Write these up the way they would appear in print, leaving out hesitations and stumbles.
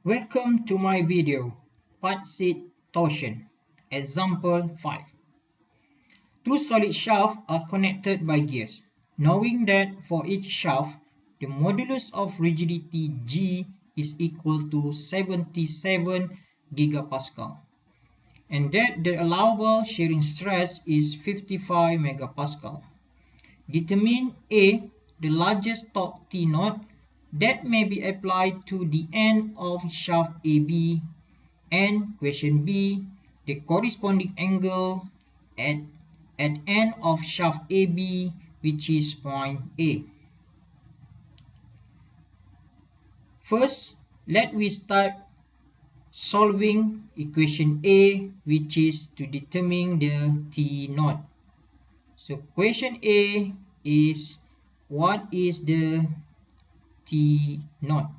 Welcome to my video, Part 6 Torsion, Example 5. Two solid shafts are connected by gears. Knowing that for each shaft, the modulus of rigidity G is equal to 77 gigapascal, and that the allowable shearing stress is 55 megapascal. Determine A, the largest torque T0 that may be applied to the end of shaft AB, and question B, the corresponding angle at end of shaft AB, which is point A. First, let we start solving equation A, which is to determine the T0. So question A is, what is the T0?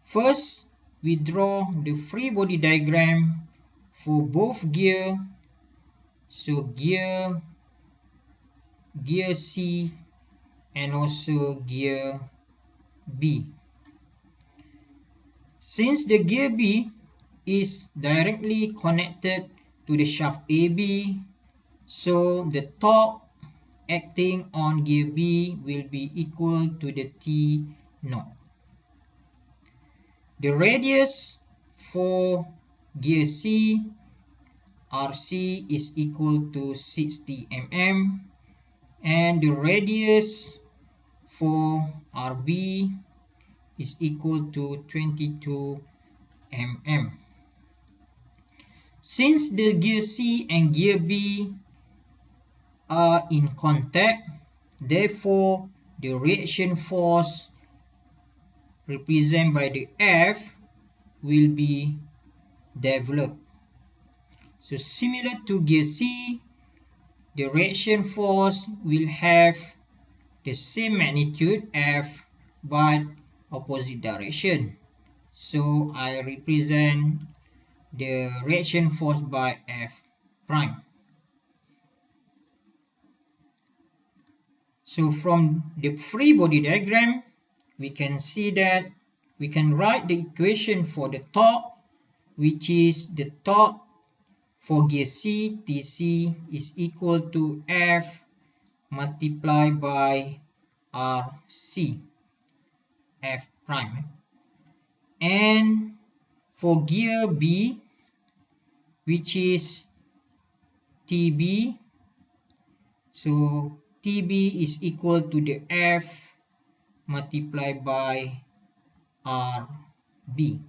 First, we draw the free body diagram for both gear. So gear C and also gear B. Since the gear B is directly connected to the shaft AB, so the torque acting on gear B will be equal to the T0. The radius for gear C, RC, is equal to 60 mm, and the radius for RB is equal to 22 mm. Since the gear C and gear B are in contact, therefore the reaction force represented by the F will be developed. So similar to gear C, the reaction force will have the same magnitude F but opposite direction. So I represent the reaction force by F prime. So from the free body diagram, we can see that we can write the equation for the torque, which is the torque for gear C, TC, is equal to F multiplied by RC, F prime. And for gear B, which is TB, so TB is equal to the F multiplied by RB.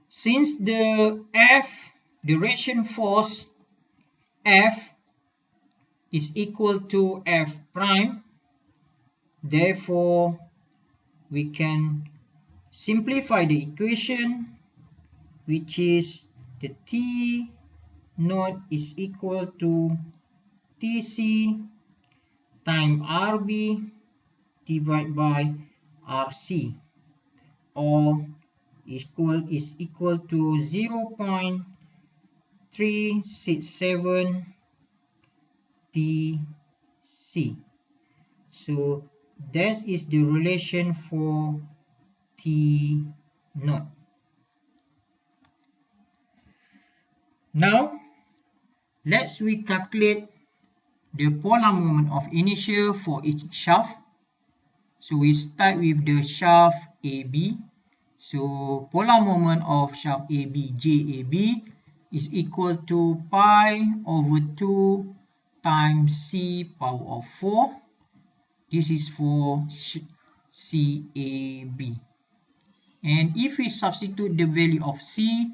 Since the reaction force F is equal to F prime, therefore we can simplify the equation, which is the T0 is equal to TC times RB divided by RC, or is equal to 0.367 TC. So that is the relation for T0. Now let's calculate the polar moment of inertia for each shaft. So we start with the shaft AB. So polar moment of shaft AB, JAB, is equal to pi over 2 times C power of 4. This is for CAB. And if we substitute the value of C,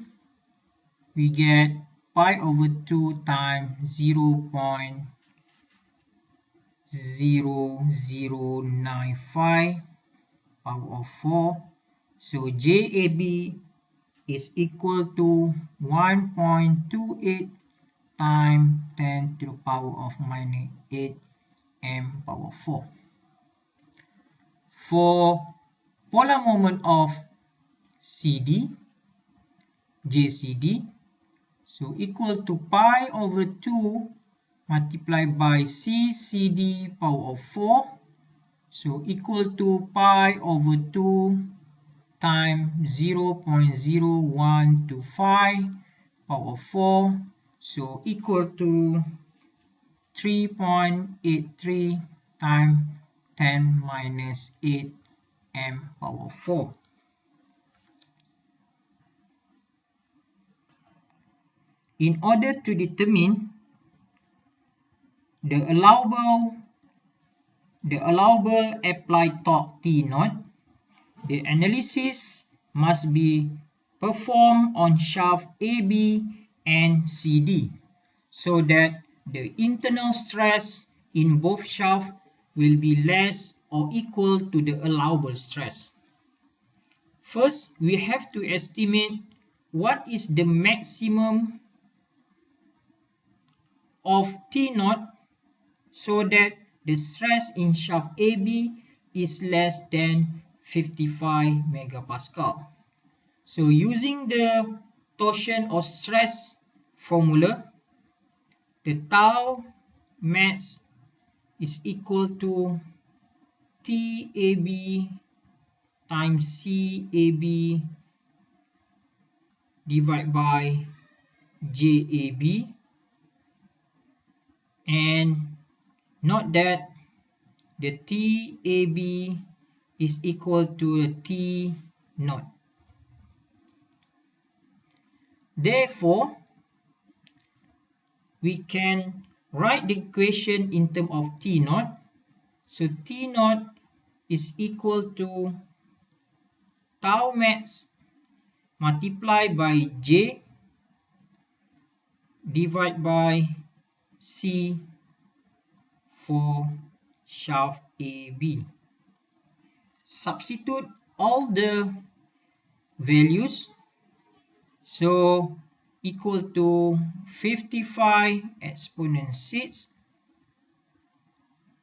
we get pi over 2 times 0.0095 power of 4. So JAB is equal to 1.28 times 10 to the power of minus 8 m power 4. For polar moment of CD, JCD, so equal to pi over 2 multiplied by CCD power of 4. So equal to pi over 2 times 0.0125 power 4. So equal to 3.83 times 10 minus 8 m power 4. In order to determine the allowable applied torque T0, the analysis must be performed on shaft AB and CD so that the internal stress in both shafts will be less or equal to the allowable stress. First, we have to estimate what is the maximum of T0 so that the stress in shaft AB is less than 55 megapascal. So using the torsion or stress formula, the tau max is equal to TAB times CAB divided by JAB, and note that the TAB is equal to T0. Therefore, we can write the equation in terms of T0. So T0 is equal to tau max multiplied by J divided by C for shaft AB. Substitute all the values. So equal to 55 exponent 6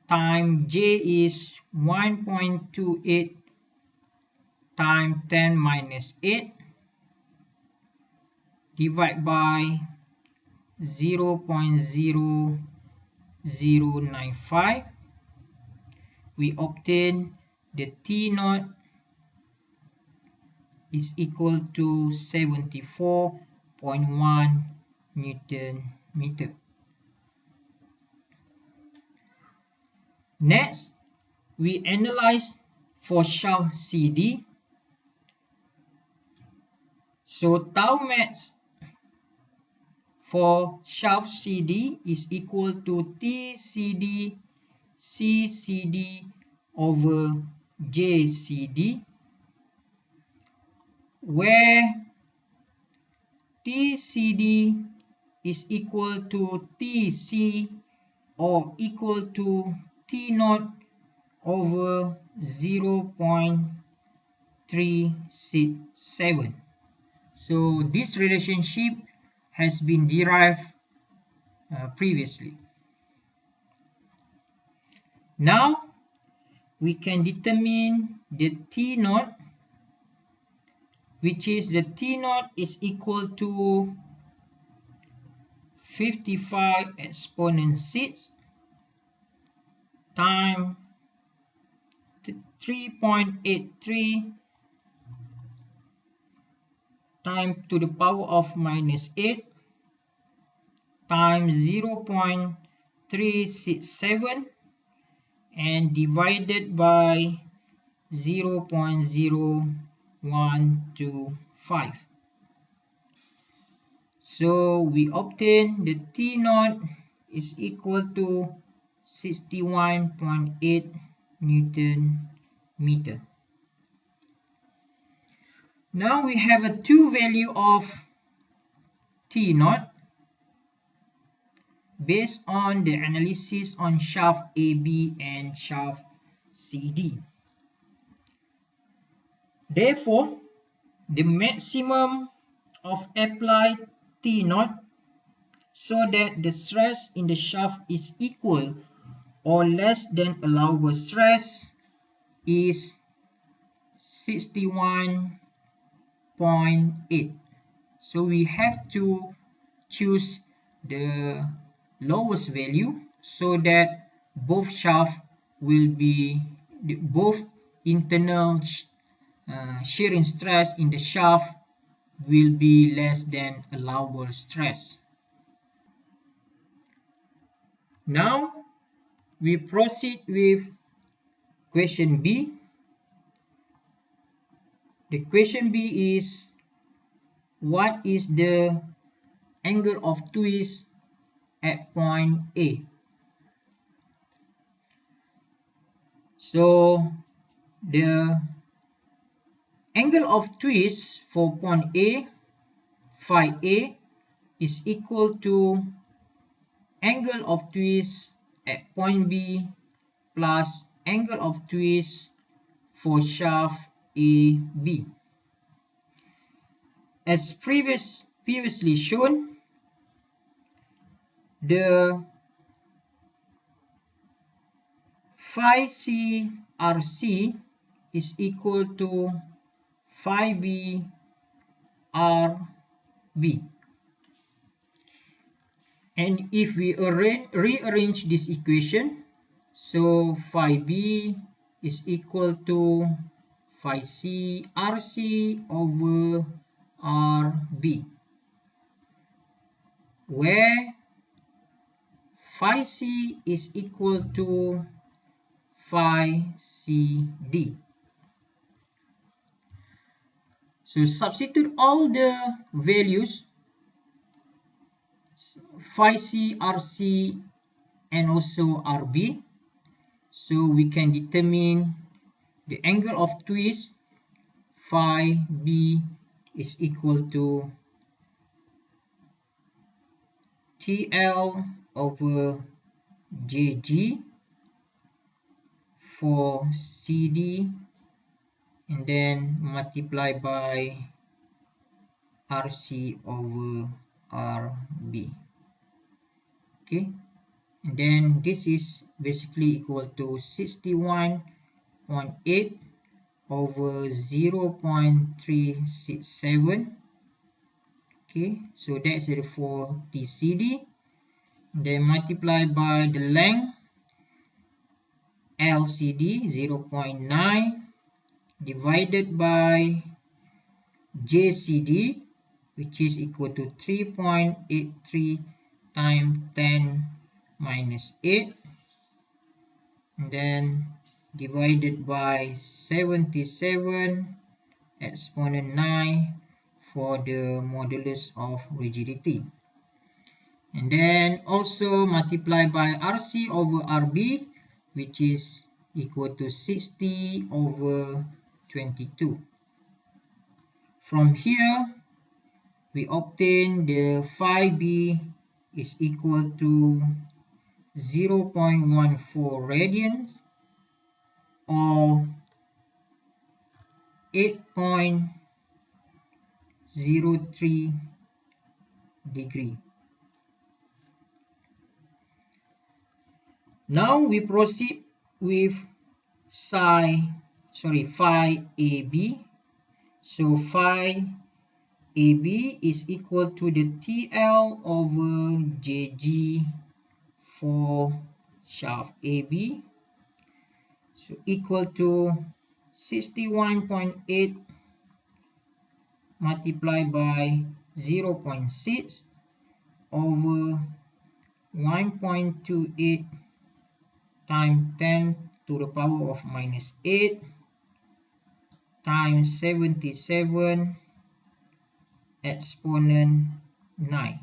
times J is 1.28 times 10 minus 8 divided by 0.0095. We obtain the T0 is equal to 74.1 Newton meter. Next, we analyze for shaft CD. So tau max for shaft CD is equal to TCD CCD over JCD, where TCD is equal to TC or equal to T0 over 0.367. So this relationship has been derived previously. Now we can determine the T0, which is the T0 is equal to 55 exponent 6 times 3.83 times to the power of minus 8 times 0.367 and divided by 0.0125. So we obtain the T0 is equal to 61.8 Newton meter. Now we have a two value of T0 based on the analysis on shaft AB and shaft CD. Therefore, the maximum of applied T0 so that the stress in the shaft is equal or less than allowable stress is 61.8. So we have to choose the lowest value so that both shafts will be both internal shearing stress in the shaft will be less than allowable stress. Now we proceed with question B. The question B is, what is the angle of twist at point A? So the angle of twist for point A, phi A, is equal to angle of twist at point B plus angle of twist for shaft AB. As previously shown, the phi C RC is equal to phi B RB. And if we rearrange this equation, so phi B is equal to phi C RC over RB, where phi C is equal to phi CD. So substitute all the values, phi C, RC, and also RB, so we can determine the angle of twist. Phi B is equal to TL over JG for CD, and then multiply by RC over RB. Okay, and then this is basically equal to 61.8 over 0.367. Okay, so that's it for TCD. And then multiply by the length LCD 0.9 divided by JCD, which is equal to 3.83 times 10 minus 8, and then divided by 77 exponent 9 for the modulus of rigidity, and then also multiply by RC over RB, which is equal to 60 over 22. From here we obtain the phi B is equal to 0.14 radians or 8.03 degree. Now we proceed with phi AB. So phi AB is equal to the TL over JG for shaft AB, so equal to 61.8 multiplied by 0.6 over 1.28 times 10 to the power of minus 8 times 77 exponent 9.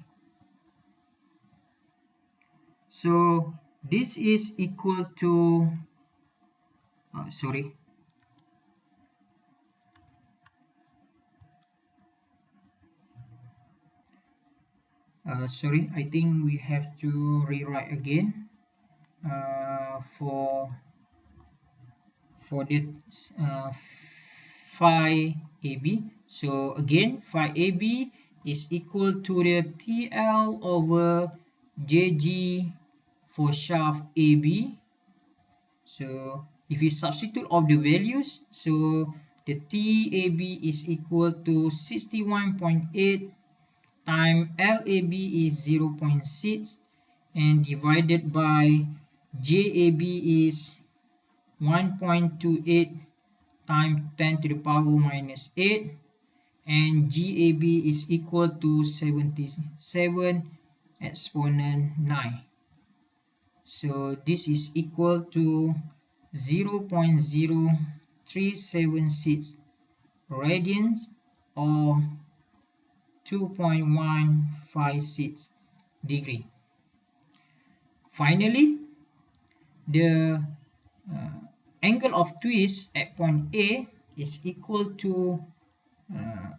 So this is equal to I think we have to rewrite again for the phi AB. So again, phi AB is equal to the TL over JG for shaft AB. So if we substitute all the values, so the TAB is equal to 61.8 times LAB is 0.6 and divided by JAB is 1.28 times 10 to the power minus 8, and GAB is equal to 77 exponent 9. So this is equal to 0.0376 radians or 2.156 degree. Finally, the angle of twist at point A is equal to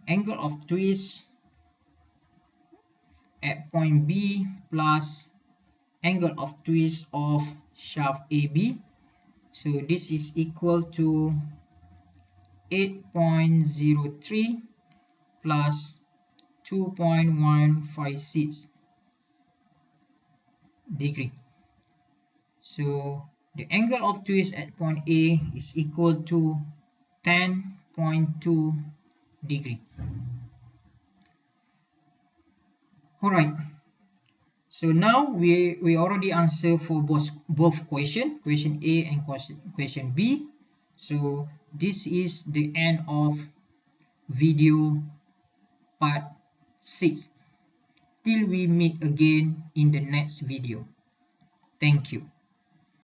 angle of twist at point B plus angle of twist of shaft AB. So this is equal to 8.03 plus 2.156 degree. So the angle of twist at point A is equal to 10.2 degree. Alright, so now we already answered for both question A and question B. So this is the end of video part 6. Till we meet again in the next video. Thank you.